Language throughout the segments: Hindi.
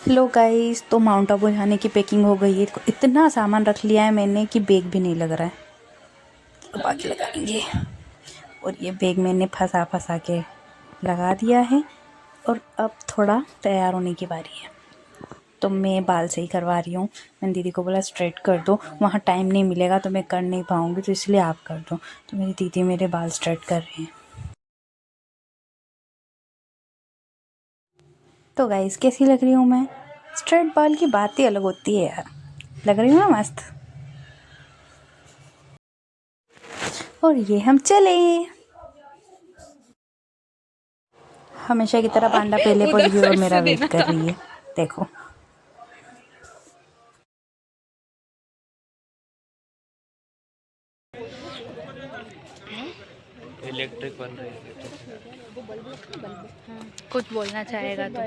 हेलो गाइस, तो माउंट आबू जाने की पैकिंग हो गई है। इतना सामान रख लिया है मैंने कि बैग भी नहीं लग रहा है। अब आगे लगाएंगे। और ये बैग मैंने फंसा फंसा के लगा दिया है। और अब थोड़ा तैयार होने की बारी है। तो मैं बाल सही करवा रही हूँ। मैंने दीदी को बोला स्ट्रेट कर दो, वहाँ टाइम नहीं मिलेगा तो मैं कर नहीं पाऊँगी, तो इसलिए आप कर दो। तो मेरी दीदी मेरे बाल स्ट्रेट कर रही हैं। तो गाइस, कैसी लग रही हूँ मैं? स्ट्रेट बाल की बात ही अलग होती है यार। लग रही हूँ ना मस्त। और ये हम चले। हमेशा की तरह पांडा पहले पड़ गई और मेरा वेट कर रही है। देखो, इलेक्ट्रिक बन रही है। कुछ बोलना चाहेगा तो?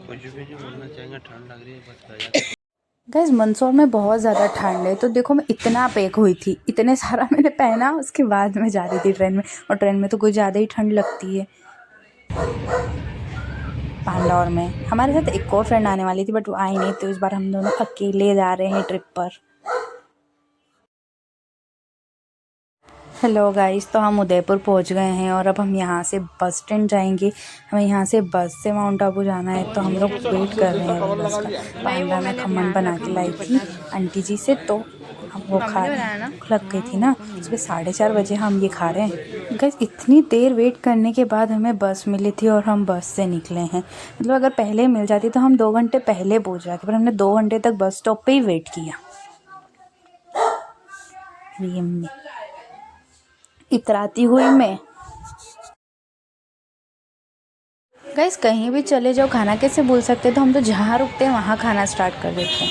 कुछ भी नहीं बोलना चाहेंगे, ठंड लग रही है बस। गाइस, मंदसौर में बहुत ज़्यादा ठंड है। तो देखो, मैं इतना पैक हुई थी, इतने सारा मैंने पहना, उसके बाद मैं जा रही थी ट्रेन में। और ट्रेन में तो कुछ ज़्यादा ही ठंड लगती है। पांडा और मैं, हमारे साथ एक और फ्रेंड आने वाली थी बट वो आई नहीं, तो इस बार हम दोनों अकेले जा रहे हैं ट्रिप पर। हेलो गाइस, तो हम उदयपुर पहुंच गए हैं और अब हम यहाँ से बस स्टैंड जाएंगे। हमें यहाँ से बस से माउंट आबू जाना है, तो हम लोग वेट कर रहे हैं अभी बस का। पांडा में खमन बना के लाई थी आंटी जी से, तो हम वो खा रहे हैं। भूख लग गई थी ना, सुबह 4:30 बजे हम ये खा रहे हैं। गाइस, इतनी देर वेट करने के बाद हमें बस मिली थी और हम बस से निकले हैं। मतलब अगर पहले मिल जाती तो हम 2 घंटे पहले पहुँच जाते, पर हमने 2 घंटे तक बस स्टॉप पे ही वेट किया। इतराती हुई मैं। गाइस, कहीं भी चले जाओ, खाना कैसे भूल सकते? तो हम तो जहाँ रुकते हैं वहाँ खाना स्टार्ट कर देते हैं।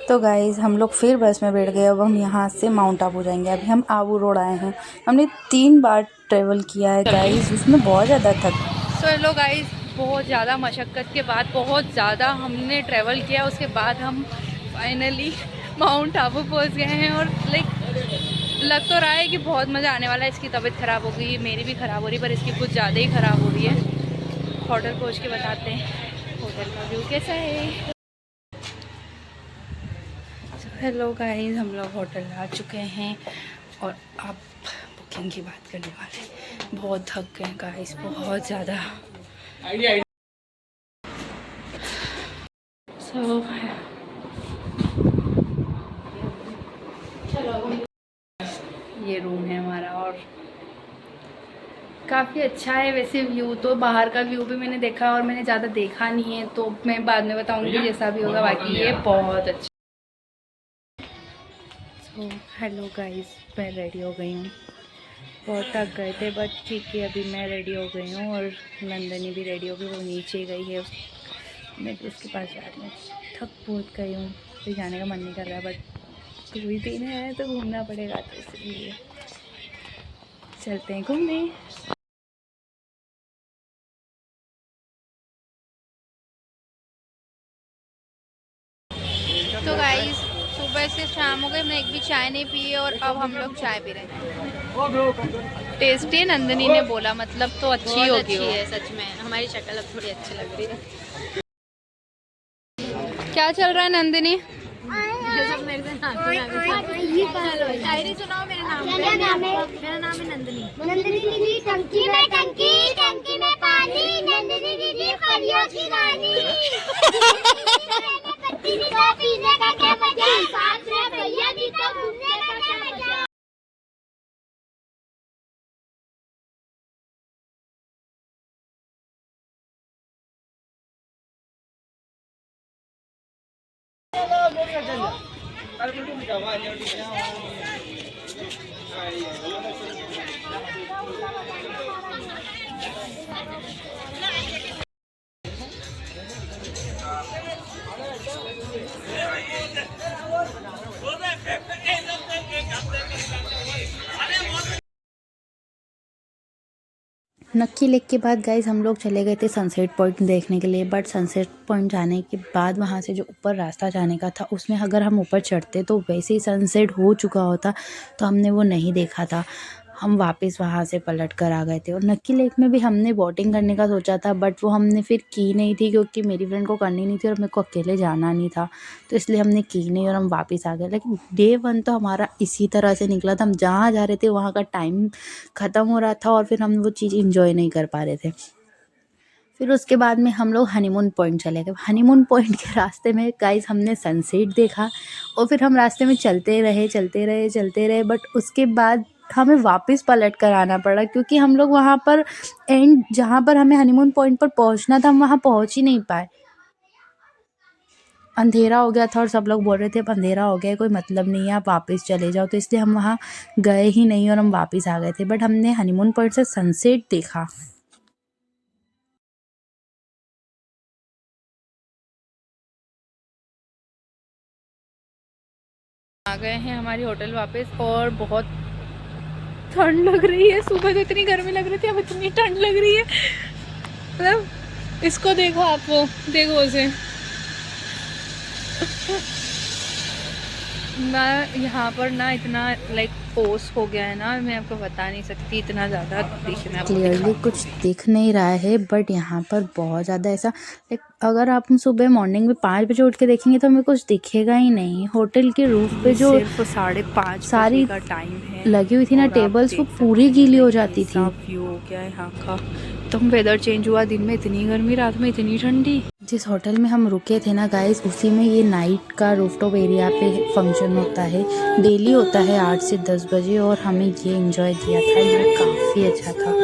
तो गाइस, हम लोग फिर बस में बैठ गए। अब हम यहाँ से माउंट आबू जाएंगे। अभी हम आबू रोड आए हैं। हमने 3 बार ट्रेवल किया है गाइस, उसमें बहुत ज़्यादा थक। सो हेलो गाइस, बहुत ज़्यादा मशक्क़त के बाद, बहुत ज़्यादा हमने ट्रैवल किया, उसके बाद हम फाइनली माउंट आबू पहुँच गए हैं। और लग तो रहा है कि बहुत मज़ा आने वाला है। इसकी तबीयत ख़राब हो गई, मेरी भी ख़राब हो रही, पर इसकी कुछ ज़्यादा ही ख़राब हो रही है। होटल पहुँच के बताते हैं होटल का व्यू कैसा है। हेलो गाइस, हम लोग होटल आ चुके हैं और अब बुकिंग की बात करने वाले हैं। बहुत थक गए गाइस, बहुत ज़्यादा। ये रूम है हमारा और काफ़ी अच्छा है वैसे व्यू। तो बाहर का व्यू भी मैंने देखा और मैंने ज़्यादा देखा नहीं है, तो मैं बाद में बताऊंगी जैसा भी होगा। बाकी ये बहुत अच्छा। तो हेलो गाइस, मैं रेडी हो गई हूँ। बहुत थक गए थे बट ठीक है, अभी मैं रेडी हो गई हूँ और नंदनी भी रेडी हो गई। वो नीचे गई है, मैं भी उसके पास जा रही हूँ। थक बहुत गई हूँ, तो जाने का मन नहीं कर रहा, बट 2 ही दिन है तो घूमना पड़ेगा, तो इसलिए चलते हैं घूमने। तो गाइस, सुबह से शाम हो गई, हमने एक भी चाय नहीं पी है और अब हम लोग चाय पी रहे हैं। टेस्टी है, नंदनी ने बोला, मतलब तो अच्छी होगी। अच्छी है सच में, हमारी शक्ल अब थोड़ी अच्छी लग रही है। क्या चल रहा है नंदिनी? सब मेरे से शायरी सुनाओ। मेरा नाम है नंदिनी। नंदिनी दीदी टंकी में पानी, नंदिनी दीदी परियों की रानी। पीने का क्या मजा, साथ में भैया जी को घूमने का क्या मजा। नक्की लेक के बाद गाइज हम लोग चले गए थे सनसेट पॉइंट देखने के लिए। बट सनसेट पॉइंट जाने के बाद वहाँ से जो ऊपर रास्ता जाने का था, उसमें अगर हम ऊपर चढ़ते तो वैसे ही सनसेट हो चुका होता, तो हमने वो नहीं देखा था। हम वापस वहाँ से पलट कर आ गए थे। और नक्की लेक में भी हमने बोटिंग करने का सोचा था, बट वो हमने फिर की नहीं थी क्योंकि मेरी फ्रेंड को करनी नहीं थी और मेरे को अकेले जाना नहीं था, तो इसलिए हमने की नहीं और हम वापस आ गए। लेकिन डे 1 तो हमारा इसी तरह से निकला था। हम जहाँ जा रहे थे वहाँ का टाइम ख़त्म हो रहा था और फिर हम वो चीज़ इंजॉय नहीं कर पा रहे थे। फिर उसके बाद में हम लोग हनीमून पॉइंट चले गए। हनीमून पॉइंट के रास्ते में गाइस हमने सनसेट देखा और फिर हम रास्ते में चलते रहे, बट उसके बाद हमें वापस पलट कर आना पड़ा क्योंकि हम लोग वहाँ पर एंड जहाँ पर हमें हनीमून पॉइंट पर पहुँचना था हम वहाँ पहुँच ही नहीं पाए। अंधेरा हो गया था और सब लोग बोल रहे थे अब अंधेरा हो गया है, कोई मतलब नहीं है, आप वापस चले जाओ, तो इसलिए हम वहाँ गए ही नहीं और हम वापस आ गए थे। बट हमने हनीमून पॉइंट से सनसेट देखा। आ गए हैं हमारी होटल वापस और बहुत ठंड लग रही है। सुबह तो इतनी गर्मी लग रही थी, अब इतनी ठंड लग रही है। मतलब इसको देखो, आप वो देखो उसे। मैं यहाँ पर ना इतना लाइक ओस हो गया है ना, मैं आपको बता नहीं सकती, इतना ज़्यादा देखना। क्लियरली कुछ दिख नहीं रहा है, बट यहाँ पर बहुत ज़्यादा ऐसा लाइक अगर आप सुबह मॉर्निंग में 5 बजे उठ के देखेंगे तो हमें कुछ दिखेगा ही नहीं। होटल के रूफ पे जो सिर्फ 5:30 सारी का टाइम है लगी हुई थी ना और आप टेबल्स, वो देख पूरी सकते हैं गीली हो कि जाती कैसा थी। व्यू हो गया है यहाँ का। तो वेदर चेंज हुआ, दिन में इतनी गर्मी, रात में इतनी ठंडी। जिस होटल में हम रुके थे ना गाइस, उसी में ये नाइट का रूफटॉप एरिया पे फंक्शन होता है, डेली होता है 8 से 10 बजे, और हमें ये एंजॉय किया था, ये काफ़ी अच्छा था।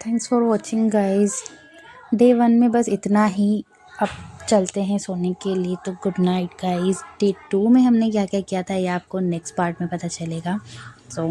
Thanks for watching guys. Day 1 में बस इतना ही। अब चलते हैं सोने के लिए, तो गुड नाइट गाइज। डे 2 में हमने क्या क्या किया था ये आपको नेक्स्ट पार्ट में पता चलेगा। सो